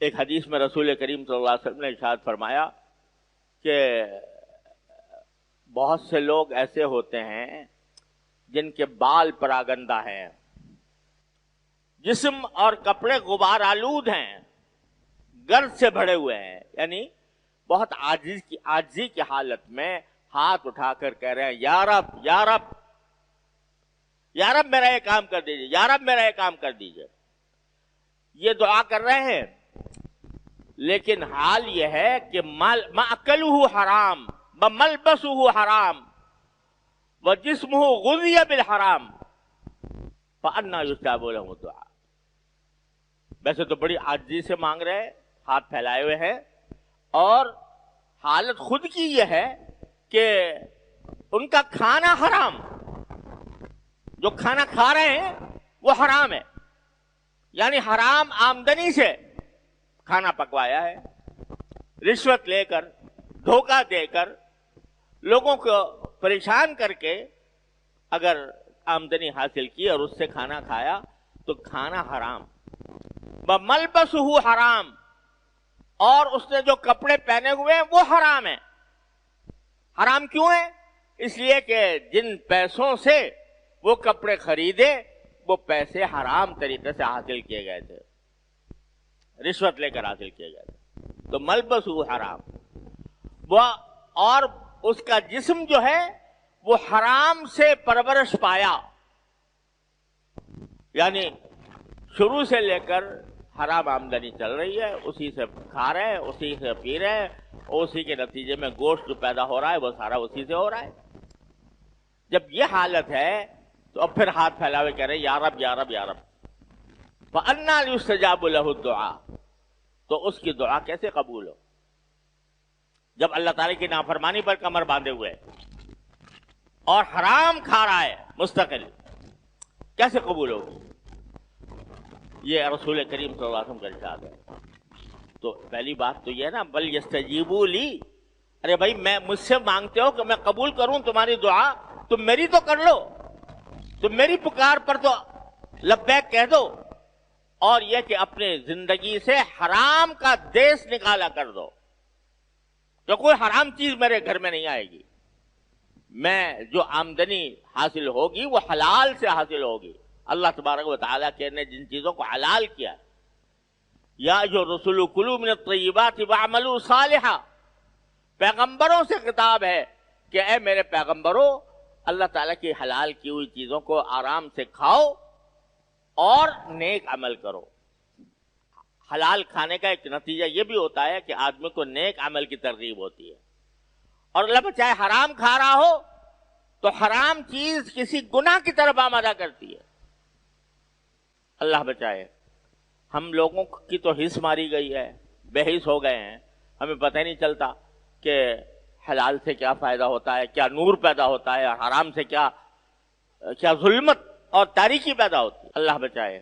ایک حدیث میں رسول کریم صلی اللہ علیہ وسلم نے ارشاد فرمایا کہ بہت سے لوگ ایسے ہوتے ہیں جن کے بال پراگندہ ہیں، جسم اور کپڑے غبار آلود ہیں، گرد سے بھرے ہوئے ہیں، یعنی بہت عاجزی کی حالت میں ہاتھ اٹھا کر کہہ رہے ہیں یا رب یا رب یا رب میرا یہ کام کر دیجئے، یا رب میرا یہ کام کر دیجئے، یہ دعا کر رہے ہیں، لیکن حال یہ ہے کہ مأکلہ حرام وملبسہ حرام وجسمہ غذی بالحرام فأنی یستجاب لہ الدعاء۔ ویسے تو بڑی عاجزی سے مانگ رہے ہیں، ہاتھ پھیلائے ہوئے ہیں، اور حالت خود کی یہ ہے کہ ان کا کھانا حرام، جو کھانا کھا رہے ہیں وہ حرام ہے، یعنی حرام آمدنی سے کھانا پکوایا ہے، رشوت لے کر، دھوکہ دے کر، لوگوں کو پریشان کر کے اگر آمدنی حاصل کی اور اس سے کھانا کھایا تو کھانا حرام، وملبسہ حرام، اور اس نے جو کپڑے پہنے ہوئے ہیں وہ حرام ہیں۔ حرام کیوں ہیں؟ اس لیے کہ جن پیسوں سے وہ کپڑے خریدے وہ پیسے حرام طریقے سے حاصل کیے گئے تھے، رشوت لے کر حاصل کیے گئے تھے، تو ملبسہ حرام، وہ اور اس کا جسم جو ہے وہ حرام سے پرورش پایا، یعنی شروع سے لے کر حرام آمدنی چل رہی ہے، اسی سے کھا رہے ہیں، اسی سے پی رہے ہیں، اسی کے نتیجے میں گوشت جو پیدا ہو رہا ہے وہ سارا اسی سے ہو رہا ہے۔ جب یہ حالت ہے تو اب پھر ہاتھ پھیلا ہوئے کہہ رہے ہیں یا رب یا رب یا رب، فأنی یستجاب لہ الدعاء، تو اس کی دعا کیسے قبول ہو جب اللہ تعالی کی نافرمانی پر کمر باندھے ہوئے اور حرام کھا رہا ہے مستقل، کیسے قبول ہوگی؟ یہ رسول کریم صلی اللہ علیہ وسلم کا ارشاد ہے۔ تو پہلی بات تو یہ ہے نا، بل یستجیبوا لی، ارے بھائی میں مجھ سے مانگتے ہو کہ میں قبول کروں تمہاری دعا، تم میری تو کر لو، تم میری پکار پر تو لبیک کہہ دو، اور یہ کہ اپنے زندگی سے حرام کا دیس نکالا کر دو، تو کوئی حرام چیز میرے گھر میں نہیں آئے گی، میں جو آمدنی حاصل ہوگی وہ حلال سے حاصل ہوگی۔ اللہ تبارک و تعالیٰ نے جن چیزوں کو حلال کیا، یا جو رسول کلوا من الطیبات واعملوا صالحا، پیغمبروں سے خطاب ہے کہ اے میرے پیغمبروں، اللہ تعالیٰ کی حلال کی ہوئی چیزوں کو آرام سے کھاؤ اور نیک عمل کرو۔ حلال کھانے کا ایک نتیجہ یہ بھی ہوتا ہے کہ آدمی کو نیک عمل کی ترغیب ہوتی ہے، اور اللہ بچائے حرام کھا رہا ہو تو حرام چیز کسی گناہ کی طرف آمادہ کرتی ہے، اللہ بچائے۔ ہم لوگوں کی تو حس ماری گئی ہے، بے حس ہو گئے ہیں، ہمیں پتہ ہی نہیں چلتا کہ حلال سے کیا فائدہ ہوتا ہے، کیا نور پیدا ہوتا ہے، اور حرام سے کیا ظلمت اور تاریکی پیدا ہوتی ہے، اللہ بچائے۔